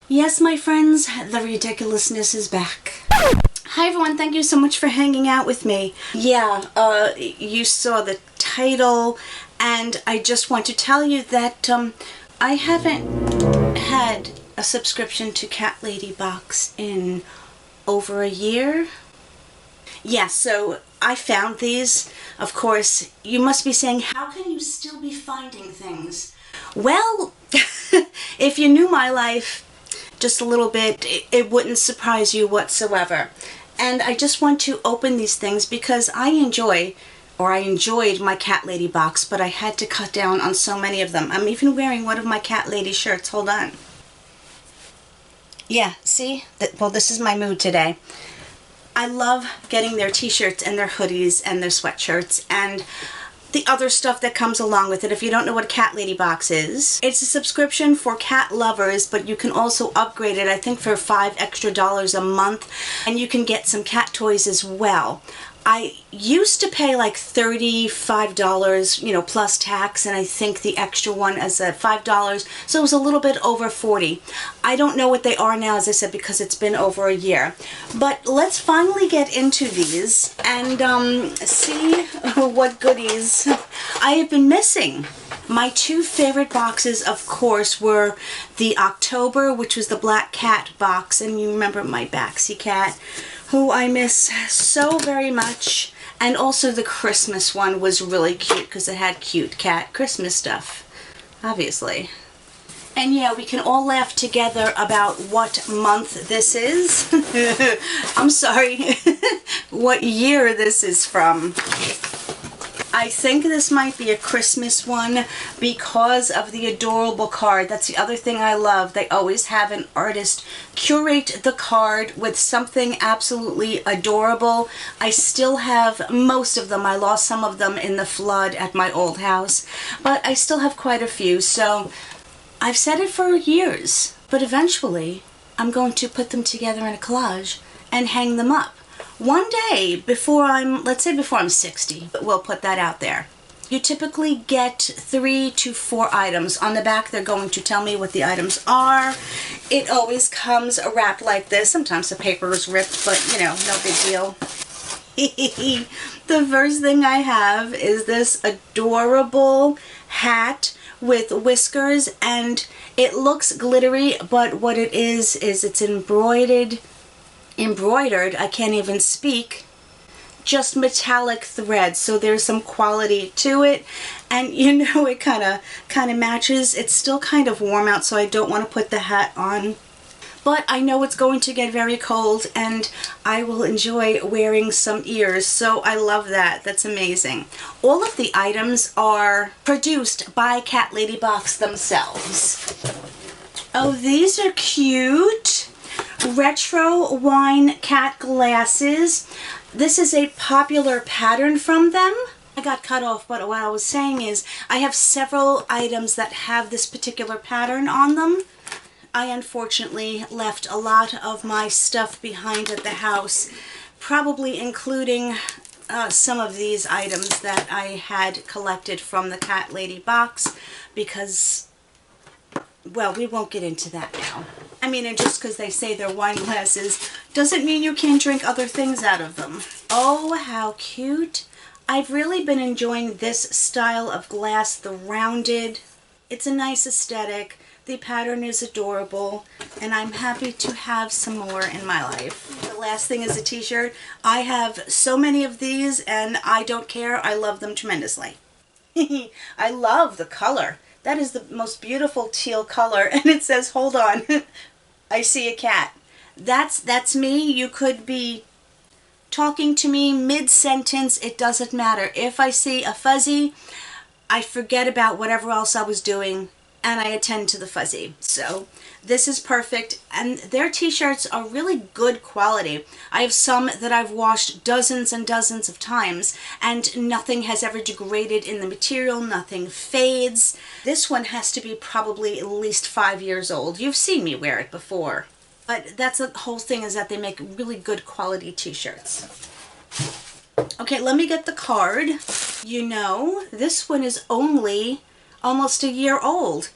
Yes, my friends, the ridiculousness is back. Hi everyone, thank you so much for hanging out with me. Yeah, you saw the title, and I just want to tell you that I haven't had a subscription to Cat Lady Box in over a year. Yeah, so I found these. Of course, you must be saying, how can you still be finding things? Well, if you knew my life just a little bit, it wouldn't surprise you whatsoever. And I just want to open these things because I enjoyed my Cat Lady box, but I had to cut down on so many of them. I'm even wearing one of my Cat Lady shirts. Hold on. Yeah, see? Well, this is my mood today. I love getting their t-shirts and their hoodies and their sweatshirts and the other stuff that comes along with it. If you don't know what a Cat Lady Box is, it's a subscription for cat lovers, but you can also upgrade it, I think, for $5 extra a month, and you can get some cat toys as well. I used to pay like $35, plus tax, and I think the extra one is at $5, so it was a little bit over $40. I don't know what they are now, as I said, because it's been over a year. But let's finally get into these and see what goodies I have been missing. My two favorite boxes, of course, were the October, which was the Black Cat box, and you remember my Baxi cat, who I miss so very much, and also the Christmas one was really cute because it had cute cat Christmas stuff, obviously. And yeah, we can all laugh together about what month this is. I'm sorry, what year this is from. I think this might be a Christmas one because of the adorable card. That's the other thing I love. They always have an artist curate the card with something absolutely adorable. I still have most of them. I lost some of them in the flood at my old house, but I still have quite a few. So I've said it for years, but eventually I'm going to put them together in a collage and hang them up. One day before let's say before I'm 60, but we'll put that out there. You typically get 3 to 4 items. On the back, they're going to tell me what the items are. It always comes wrapped like this. Sometimes the paper is ripped, but no big deal. The first thing I have is this adorable hat with whiskers, and it looks glittery, but what it is it's embroidered, I can't even speak, just metallic thread, so there's some quality to it, and it kind of matches. It's still kind of warm out, so I don't want to put the hat on, but I know it's going to get very cold and I will enjoy wearing some ears, so I love that. That's amazing. All of the items are produced by Cat Lady Box themselves. Oh, these are cute. Retro wine cat glasses. This is a popular pattern from them. I got cut off, but what I was saying is I have several items that have this particular pattern on them. I unfortunately left a lot of my stuff behind at the house, probably including some of these items that I had collected from the Cat Lady Box because, well, we won't get into that now. I mean, and just because they say they're wine glasses doesn't mean you can't drink other things out of them. Oh, how cute. I've really been enjoying this style of glass, the rounded. It's a nice aesthetic. The pattern is adorable, and I'm happy to have some more in my life. The last thing is a t-shirt. I have so many of these, and I don't care. I love them tremendously. I love the color. That is the most beautiful teal color, and it says, hold on, I see a cat. That's me. You could be talking to me mid-sentence. It doesn't matter. If I see a fuzzy, I forget about whatever else I was doing, and I attend to the fuzzy. So this is perfect, and their t-shirts are really good quality. I have some that I've washed dozens and dozens of times, and nothing has ever degraded in the material, nothing fades. This one has to be probably at least 5 years old. You've seen me wear it before. But that's the whole thing, is that they make really good quality t-shirts. Okay, let me get the card. This one is only almost a year old.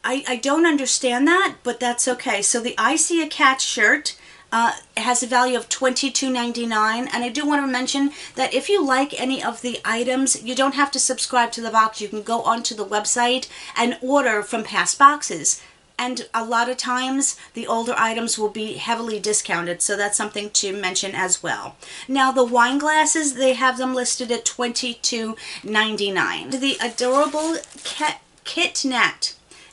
I don't understand that, but that's okay. So the I See a Cat shirt has a value of $22.99, and I do want to mention that if you like any of the items, you don't have to subscribe to the box. You can go onto the website and order from past boxes. And a lot of times the older items will be heavily discounted, so that's something to mention as well. Now the wine glasses, they have them listed at $22.99. The adorable Kit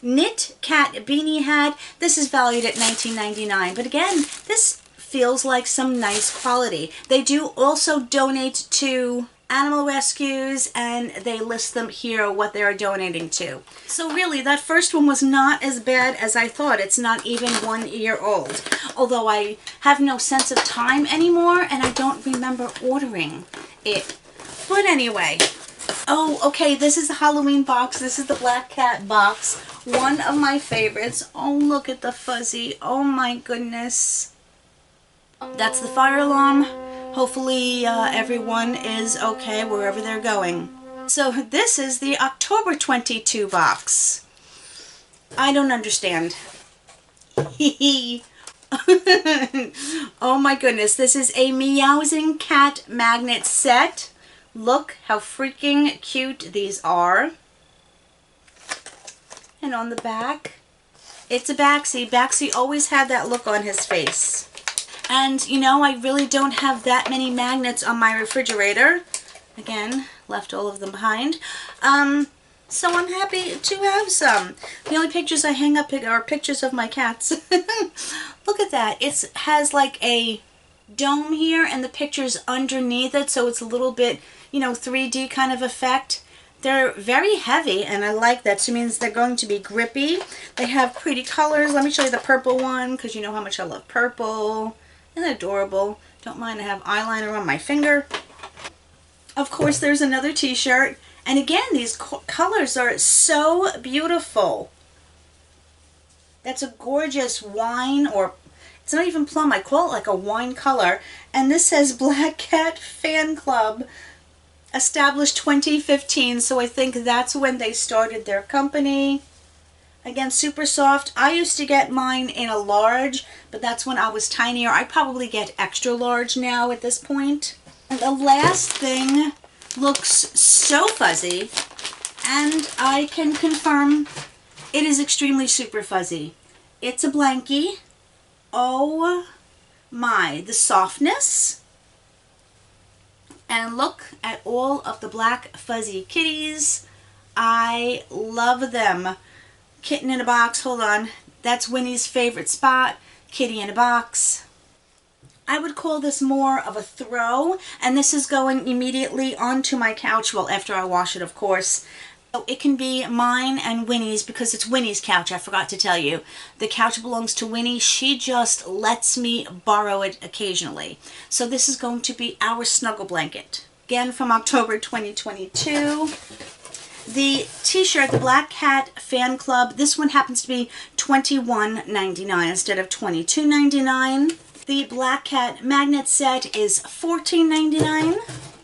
Knit Cat Beanie Hat, this is valued at $19.99. But again, this feels like some nice quality. They do also donate to animal rescues, and they list them here what they are donating to. So really, that first one was not as bad as I thought. It's not even 1 year old. Although I have no sense of time anymore, and I don't remember ordering it. But anyway. Oh, okay, this is the Halloween box. This is the Black Cat box. One of my favorites. Oh, look at the fuzzy. Oh my goodness. That's the fire alarm. Hopefully everyone is okay wherever they're going. So this is the October 22 box. I don't understand. Oh my goodness, this is a Meowsing Cat magnet set. Look how freaking cute these are. And on the back, it's a Baxi. Baxi always had that look on his face. And, you know, I really don't have that many magnets on my refrigerator. Again, left all of them behind. So I'm happy to have some. The only pictures I hang up are pictures of my cats. Look at that. It has like a dome here and the pictures underneath it, so it's a little bit, you know, 3D kind of effect. They're very heavy, and I like that. So it means they're going to be grippy. They have pretty colors. Let me show you the purple one, because you know how much I love purple. Isn't that adorable? Don't mind, I have eyeliner on my finger. Of course, there's another t-shirt. And again, these colors are so beautiful. That's a gorgeous wine, or it's not even plum. I call it like a wine color. And this says Black Cat Fan Club, established 2015. So I think that's when they started their company. Again, super soft. I used to get mine in a large, but that's when I was tinier. I probably get extra large now at this point. And the last thing looks so fuzzy, and I can confirm it is extremely super fuzzy. It's a blankie. Oh my, the softness. And look at all of the black fuzzy kitties. I love them. Kitten in a box, hold on. That's Winnie's favorite spot. Kitty in a box. I would call this more of a throw, and this is going immediately onto my couch, well, after I wash it, of course. So it can be mine and Winnie's, because it's Winnie's couch, I forgot to tell you. The couch belongs to Winnie. She just lets me borrow it occasionally. So this is going to be our snuggle blanket. Again, from October 2022. The t-shirt, the Black Cat Fan Club, this one happens to be $21.99 instead of $22.99. The Black Cat magnet set is $14.99.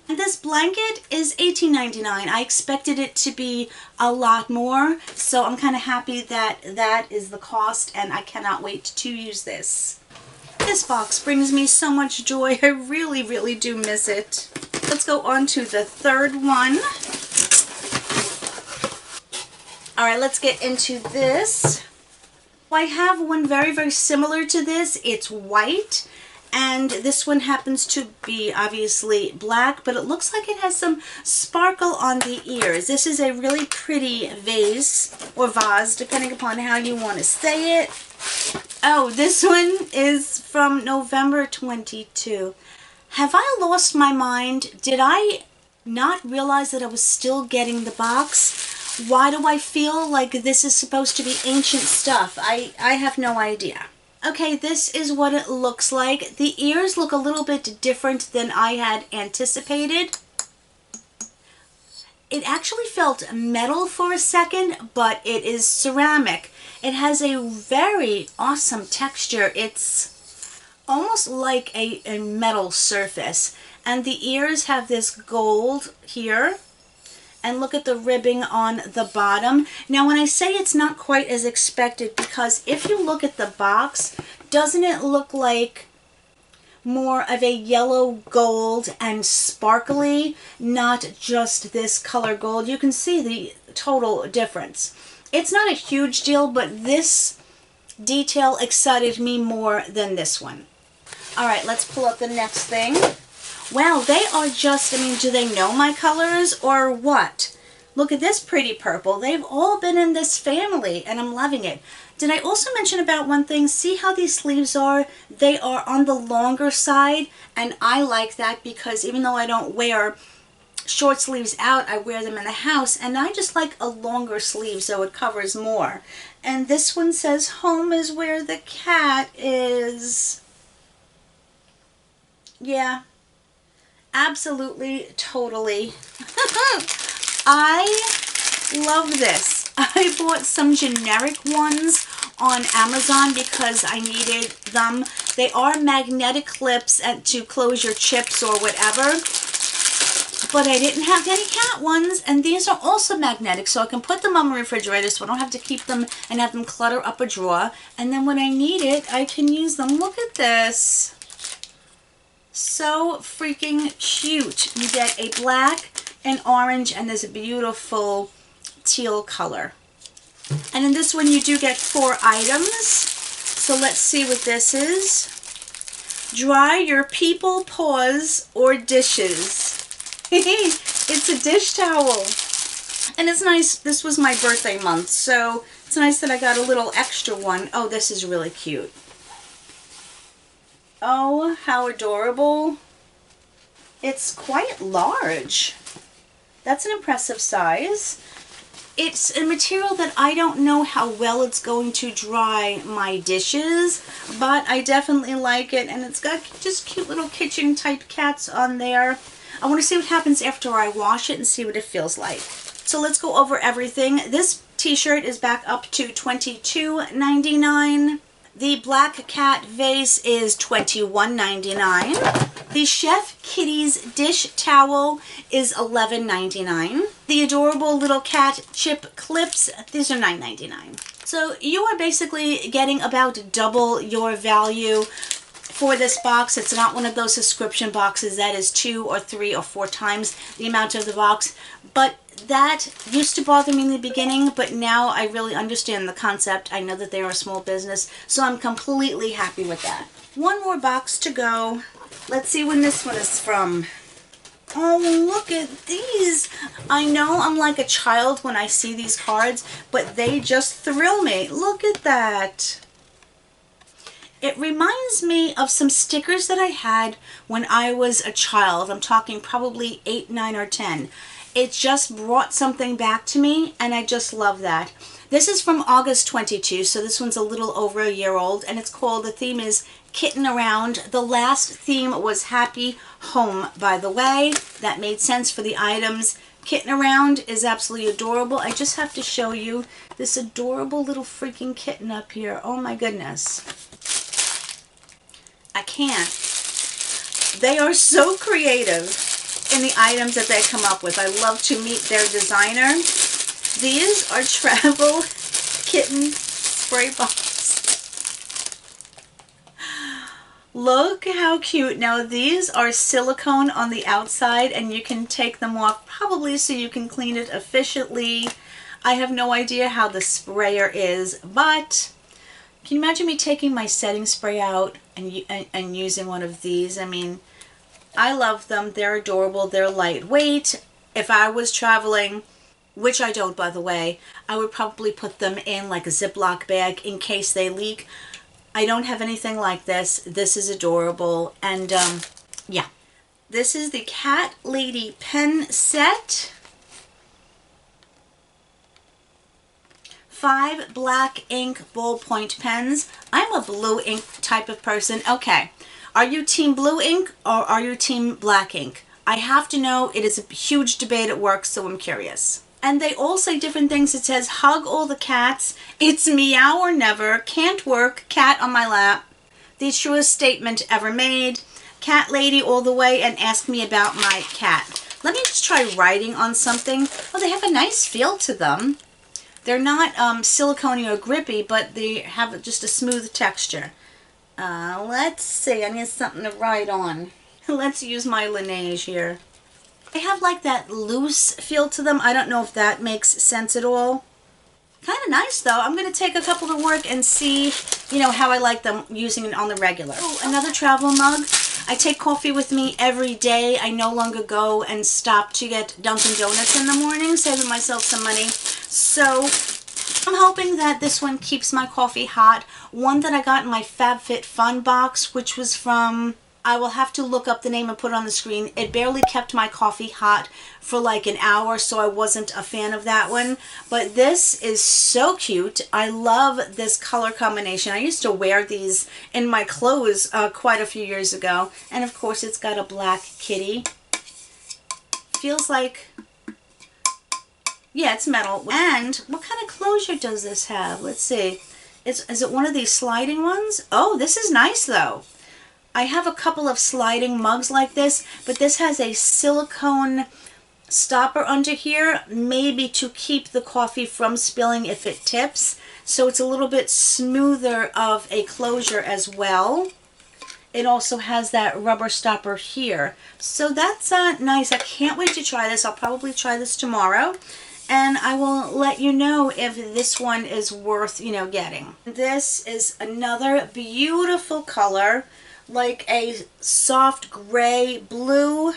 And this blanket is $18.99. I expected it to be a lot more, so I'm kind of happy that that is the cost, and I cannot wait to use this. This box brings me so much joy. I really, really do miss it. Let's go on to the third one. Alright, let's get into this. I have one very, very similar to this. It's white, and this one happens to be obviously black, but it looks like it has some sparkle on the ears. This is a really pretty vase, or vase, depending upon how you want to say it. Oh, this one is from November 22. Have I lost my mind? Did I not realize that I was still getting the box? Why do I feel like this is supposed to be ancient stuff? I have no idea. Okay, this is what it looks like. The ears look a little bit different than I had anticipated. It actually felt metal for a second, but it is ceramic. It has a very awesome texture. It's almost like a metal surface. And the ears have this gold here. And look at the ribbing on the bottom. Now when I say it's not quite as expected, because if you look at the box, doesn't it look like more of a yellow gold and sparkly, not just this color gold? You can see the total difference. It's not a huge deal, but this detail excited me more than this one. All right, let's pull up the next thing. Wow, they are just, I mean, do they know my colors or what? Look at this pretty purple. They've all been in this family and I'm loving it. Did I also mention about one thing? See how these sleeves are? They are on the longer side, and I like that because even though I don't wear short sleeves out, I wear them in the house, and I just like a longer sleeve so it covers more. And this one says home is where the cat is. Yeah, absolutely, totally. I love this. I bought some generic ones on Amazon because I needed them. They are magnetic clips to close your chips or whatever, but I didn't have any cat ones, and these are also magnetic, so I can put them on my refrigerator so I don't have to keep them and have them clutter up a drawer, and then when I need it, I can use them. Look at this. So freaking cute. You get a black, an orange, and there's a beautiful teal color. And in this one you do get 4 items. So let's see what this is. Dry your people paws or dishes. It's a dish towel. And it's nice. This was my birthday month, so it's nice that I got a little extra one. Oh, this is really cute. Oh, how adorable. It's quite large. That's an impressive size. It's a material that I don't know how well it's going to dry my dishes, but I definitely like it, and it's got just cute little kitchen type cats on there. I want to see what happens after I wash it and see what it feels like. So let's go over everything. This t-shirt is back up to $22.99. The Black Cat vase is $21.99. The Chef Kitty's dish towel is $11.99. The adorable little cat chip clips, these are $9.99. So you are basically getting about double your value for this box. It's not one of those subscription boxes that is 2 or 3 or 4 times the amount of the box, but that used to bother me in the beginning, but now I really understand the concept. I know that they are a small business, so I'm completely happy with that. One more box to go. Let's see when this one is from. Oh, look at these. I know I'm like a child when I see these cards, but they just thrill me. Look at that. It reminds me of some stickers that I had when I was a child. I'm talking probably 8, 9, or 10. It just brought something back to me, and I just love that. This is from August 22, so this one's a little over a year old, and it's called, the theme is Kitten Around. The last theme was Happy Home, by the way. That made sense for the items. Kitten Around is absolutely adorable. I just have to show you this adorable little freaking kitten up here. Oh my goodness. I can't. They are so creative in the items that they come up with. I love to meet their designer. These are travel kitten spray box. Look how cute. Now these are silicone on the outside, and you can take them off probably so you can clean it efficiently. I have no idea how the sprayer is, but can you imagine me taking my setting spray out and using one of these? I mean, I love them. They're adorable. They're lightweight. If I was traveling, which I don't, by the way, I would probably put them in like a Ziploc bag in case they leak. I don't have anything like this. This is adorable. And yeah, this is the Cat Lady pen set. 5 black ink ballpoint pens. I'm a blue ink type of person. Okay. Are you team blue ink or are you team black ink? I have to know. It is a huge debate at work, so I'm curious. And they all say different things. It says, hug all the cats. It's meow or never. Can't work. Cat on my lap. The truest statement ever made. Cat lady all the way, and ask me about my cat. Let me just try writing on something. Oh, they have a nice feel to them. They're not silicone or grippy, but they have just a smooth texture. Let's see. I need something to write on. Let's use my Laneige here. They have like that loose feel to them. I don't know if that makes sense at all. Kind of nice though. I'm going to take a couple to work and see, you know, how I like them using it on the regular. Oh, another travel mug. I take coffee with me every day. I no longer go and stop to get Dunkin' Donuts in the morning, saving myself some money. So I'm hoping that this one keeps my coffee hot. One that I got in my Fabfitfun box, which was from, I will have to look up the name and put it on the screen. It barely kept my coffee hot for like an hour, so I wasn't a fan of that one. But this is so cute. I love this color combination. I used to wear these in my clothes quite a few years ago. And of course it's got a black kitty. Feels like, yeah, it's metal. And what kind of closure does this have? Let's see. Is it one of these sliding ones? Oh, this is nice though. I have a couple of sliding mugs like this, but this has a silicone stopper under here, maybe to keep the coffee from spilling if it tips. So it's a little bit smoother of a closure as well. It also has that rubber stopper here. So that's nice. I can't wait to try this. I'll probably try this tomorrow. And I will let you know if this one is worth, you know, getting. This is another beautiful color, like a soft gray blue. It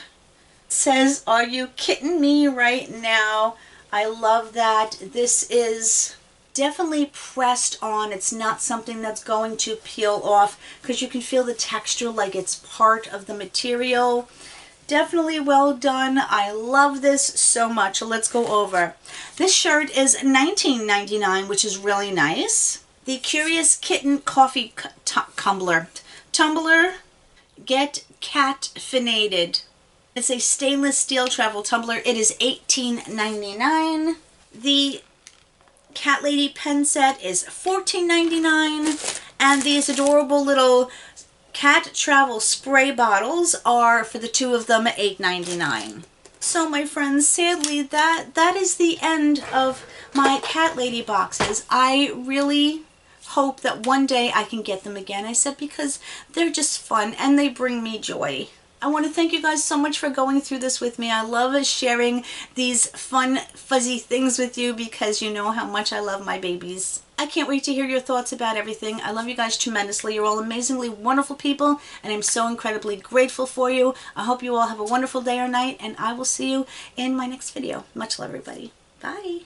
says, "Are you kidding me right now?" I love that. This is definitely pressed on. It's not something that's going to peel off because you can feel the texture like it's part of the material. Definitely well done. I love this so much. Let's go over. This shirt is $19.99, which is really nice. The Curious Kitten Coffee Tumbler. Get Cat-finated. It's a stainless steel travel tumbler. It is $18.99. The Cat Lady pen set is $14.99. And these adorable little cat travel spray bottles are, for the two of them, $8.99. So my friends, sadly that is the end of my Cat Lady boxes. I really hope that one day I can get them again. I said because they're just fun and they bring me joy. I want to thank you guys so much for going through this with me. I love sharing these fun, fuzzy things with you because you know how much I love my babies. I can't wait to hear your thoughts about everything. I love you guys tremendously. You're all amazingly wonderful people, and I'm so incredibly grateful for you. I hope you all have a wonderful day or night, and I will see you in my next video. Much love, everybody. Bye.